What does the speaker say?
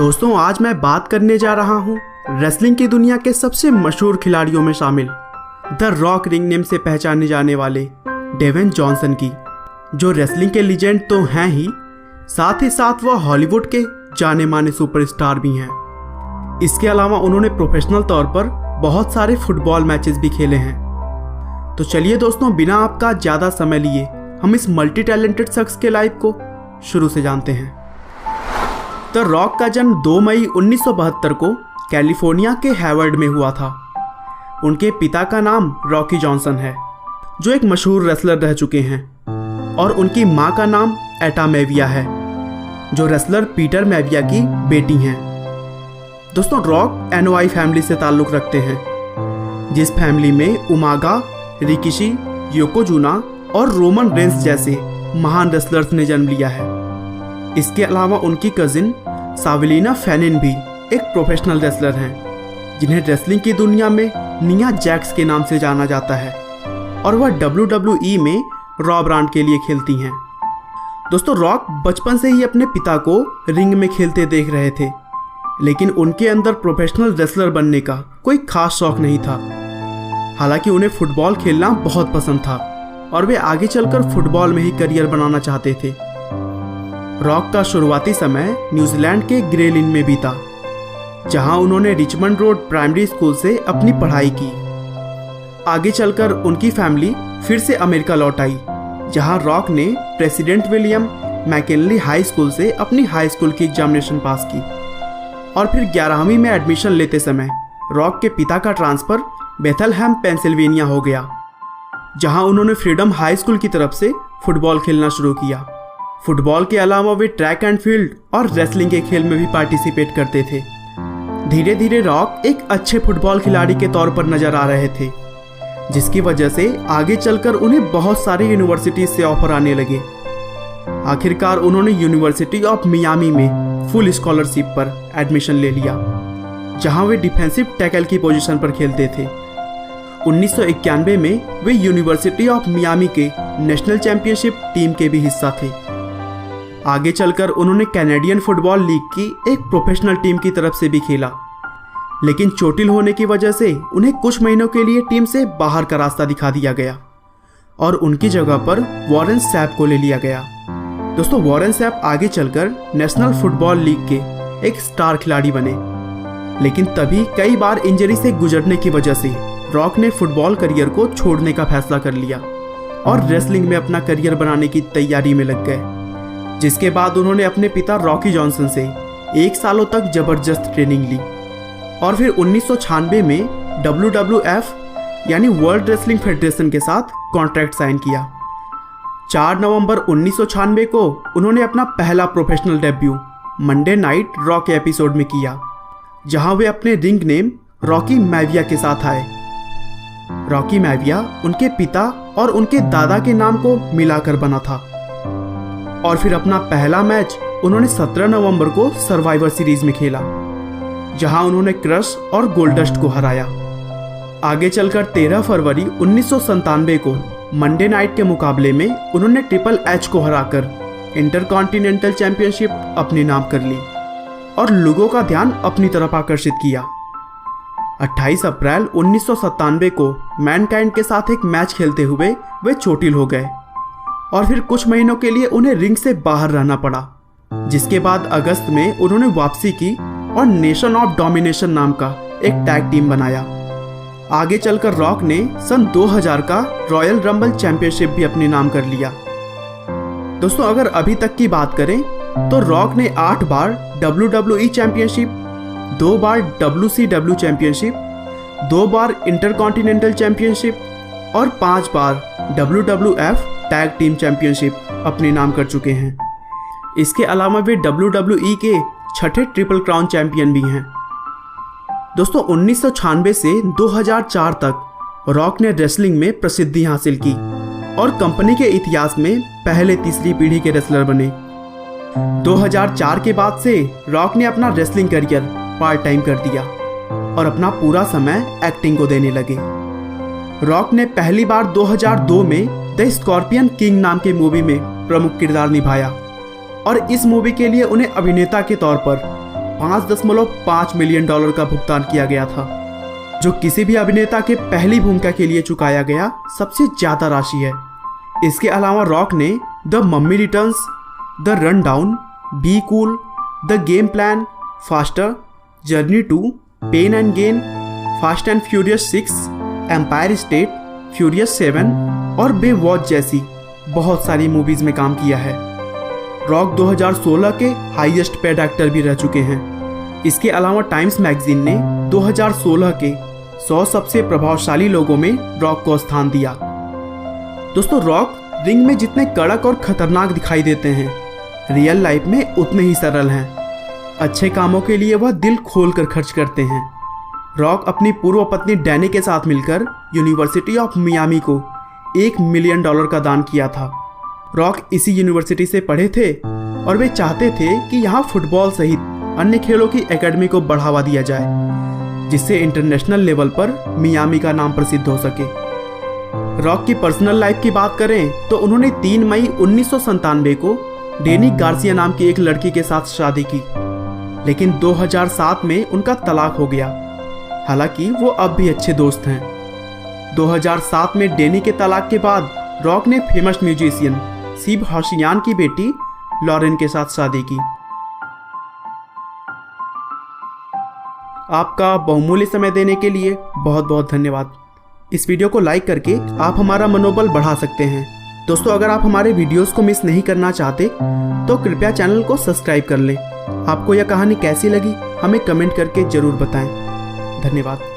दोस्तों आज मैं बात करने जा रहा हूँ रेसलिंग की दुनिया के सबसे मशहूर खिलाड़ियों में शामिल द रॉक रिंग नेम से पहचाने जाने वाले डेवेन जॉनसन की, जो रेसलिंग के लीजेंड तो हैं ही, साथ ही साथ वह हॉलीवुड के जाने माने सुपरस्टार भी हैं। इसके अलावा उन्होंने प्रोफेशनल तौर पर बहुत सारे फुटबॉल मैचेस भी खेले हैं। तो चलिए दोस्तों, बिना आपका ज़्यादा समय लिए हम इस मल्टी टैलेंटेड शख्स के लाइफ को शुरू से जानते हैं। द रॉक का जन्म 2 मई 1972 को कैलिफोर्निया के हैवर्ड में हुआ था। उनके पिता का नाम रॉकी जॉनसन है, जो एक मशहूर रेसलर रह चुके हैं, और उनकी मां का नाम एटा मैविया है, जो रेसलर पीटर मैविया की बेटी हैं। दोस्तों, रॉक एनओआई फैमिली से ताल्लुक़ रखते हैं, जिस फैमिली में उमागा, रिकिशी, योकोजुना और रोमन रेंस जैसे महान रेसलर्स ने जन्म लिया है। इसके अलावा उनकी कजिन सावेलिना फेनिन भी एक प्रोफेशनल रेसलर हैं, जिन्हें रेसलिंग की दुनिया में निया जैक्स के नाम से जाना जाता है, और वह WWE में रॉ ब्रांड के लिए खेलती हैं। दोस्तों, रॉक बचपन से ही अपने पिता को रिंग में खेलते देख रहे थे, लेकिन उनके अंदर प्रोफेशनल रेसलर बनने का कोई खास शौक नहीं था। हालांकि उन्हें फुटबॉल खेलना बहुत पसंद था और वे आगे चलकर फुटबॉल में ही करियर बनाना चाहते थे। रॉक का शुरुआती समय न्यूजीलैंड के ग्रेलिन में बीता, जहां उन्होंने रिचमंड रोड प्राइमरी स्कूल से अपनी पढ़ाई की। आगे चलकर उनकी फैमिली फिर से अमेरिका लौट आई, जहां रॉक ने president William McKinley high school से अपनी हाई स्कूल की एग्जामिनेशन पास की, और फिर 11वीं में एडमिशन लेते समय रॉक के पिता का ट्रांसफ़र बेथलहैम पेंसिल्वेनिया हो गया, जहां उन्होंने फ्रीडम हाई स्कूल की तरफ से फुटबॉल खेलना शुरू किया। फुटबॉल के अलावा वे ट्रैक एंड फील्ड और रेसलिंग के खेल में भी पार्टिसिपेट करते थे। धीरे धीरे रॉक एक अच्छे फुटबॉल खिलाड़ी के तौर पर नजर आ रहे थे, जिसकी वजह से आगे चलकर उन्हें बहुत सारे यूनिवर्सिटीज से ऑफर आने लगे। आखिरकार उन्होंने यूनिवर्सिटी ऑफ मियामी में फुल स्कॉलरशिप पर एडमिशन ले लिया, जहां वे डिफेंसिव टैकल की पोजीशन पर खेलते थे। 1991 में वे यूनिवर्सिटी ऑफ मियामी के नेशनल चैंपियनशिप टीम के भी हिस्सा थे। आगे चलकर उन्होंने कैनेडियन फुटबॉल लीग की एक प्रोफेशनल टीम की तरफ से भी खेला, लेकिन चोटिल होने की वजह से उन्हें कुछ महीनों के लिए टीम से बाहर का रास्ता दिखा दिया गया, और उनकी जगह पर वॉरेन सैप को ले लिया गया। दोस्तों, वॉरेन सैप आगे चलकर नेशनल फुटबॉल लीग के एक स्टार खिलाड़ी बने, लेकिन तभी कई बार इंजरी से गुजरने की वजह से रॉक ने फुटबॉल करियर को छोड़ने का फैसला कर लिया और रेसलिंग में अपना करियर बनाने की तैयारी में लग गए, जिसके बाद उन्होंने अपने पिता रॉकी जॉनसन से 1 सालों तक जबरदस्त ट्रेनिंग ली, और फिर 1996 में WWF यानी वर्ल्ड रेसलिंग फेडरेशन के साथ कॉन्ट्रैक्ट साइन किया। 4 नवंबर 1996 को उन्होंने अपना पहला professional debut Monday night raw के एपिसोड में किया, जहां वे अपने रिंग नेम रॉकी मैविया के साथ आए। रॉकी मैविया उनके पिता और उनके दादा के नाम को मिलाकर बना था, और फिर अपना पहला मैच उन्होंने 17 नवंबर को सर्वाइवर सीरीज में खेला, जहां उन्होंने क्रश और गोल्डस्ट को हराया। आगे चलकर 13 फरवरी 1997 को मंडे नाइट के मुकाबले में उन्होंने ट्रिपल एच को हराकर इंटरकॉन्टिनेंटल चैंपियनशिप अपने नाम कर ली और लोगों का ध्यान अपनी तरफ आकर्षित किया। 28 अप्रैल 1997 को मैनकाइंड के साथ एक मैच खेलते हुए वे चोटिल हो गए, और फिर कुछ महीनों के लिए उन्हें रिंग से बाहर रहना पड़ा, जिसके बाद अगस्त में उन्होंने वापसी की और नेशन ऑफ डोमिनेशन नाम का एक टैग टीम बनाया। आगे चलकर रॉक ने सन 2000 का रॉयल रंबल चैंपियनशिप भी अपने नाम कर लिया। दोस्तों, अगर अभी तक की बात करें तो रॉक ने 8 बार WWE चैंपियनशिप, 2 बार WCW चैंपियनशिप, 2 बार इंटरकॉन्टिनेंटल चैंपियनशिप और 5 बार WWF टैग टीम चैंपियनशिप अपने नाम कर चुके हैं। इसके अलावा वे WWE के 6ठे ट्रिपल क्राउन चैंपियन भी हैं। दोस्तों, 1996 से 2004 तक रॉक ने रेसलिंग में प्रसिद्धि हासिल की और कंपनी के इतिहास में पहले तीसरी पीढ़ी के रेसलर बने। 2004 के बाद से रॉक ने अपना रेसलिंग करियर पार्ट टाइम कर दिया और अपना पूरा समय एक्टिंग को देने लगे। रॉक ने पहली बार 2002 में द स्कॉर्पियन किंग नाम के मूवी में प्रमुख किरदार निभाया, और इस मूवी के लिए उन्हें अभिनेता के तौर पर $5.5 मिलियन का भुगतान किया गया था, जो किसी भी अभिनेता के पहली भूमिका के लिए चुकाया गया सबसे ज्यादा राशि है। इसके अलावा रॉक ने the mummy returns, the run down, be cool, the game plan, faster, journey two, pain and gain, fast and furious 6, empire state, furious 7 और बेवॉच जैसी बहुत सारी मूवीज में काम किया है। रॉक 2016 के हाईएस्ट पेड एक्टर भी रह चुके हैं। इसके अलावा टाइम्स मैगजीन ने 2016 के 100 सबसे प्रभावशाली लोगों में रॉक को स्थान दिया। दोस्तों, रॉक रिंग में जितने कड़क और खतरनाक दिखाई देते हैं, रियल लाइफ में उतने ही सरल हैं। अच्छे कामों के लिए वह दिल खोलकर खर्च करते हैं। रॉक अपनी पूर्व पत्नी डैनी के साथ मिलकर यूनिवर्सिटी ऑफ मियामी को $1 मिलियन का दान किया था। रॉक इसी यूनिवर्सिटी से पढ़े थे और वे चाहते थे कि यहाँ फुटबॉल सहित अन्य खेलों की एकेडमी को बढ़ावा दिया जाए, जिससे इंटरनेशनल लेवल पर मियामी का नाम प्रसिद्ध हो सके। रॉक की पर्सनल लाइफ की बात करें तो उन्होंने 3 मई 1997 को डेनी गार्सिया नाम की एक लड़की के साथ शादी की, लेकिन 2007 में उनका तलाक हो गया। हालांकि वो अब भी अच्छे दोस्त हैं। 2007 में डेनी के तलाक के बाद रॉक ने फेमस म्यूजिशियन सीब हॉशियान की बेटी लॉरेन के साथ शादी की। आपका बहुमूल्य समय देने के लिए बहुत बहुत धन्यवाद। इस वीडियो को लाइक करके आप हमारा मनोबल बढ़ा सकते हैं। दोस्तों, अगर आप हमारे वीडियोस को मिस नहीं करना चाहते तो कृपया चैनल को सब्सक्राइब कर लें। आपको यह कहानी कैसी लगी हमें कमेंट करके जरूर बताएं। धन्यवाद।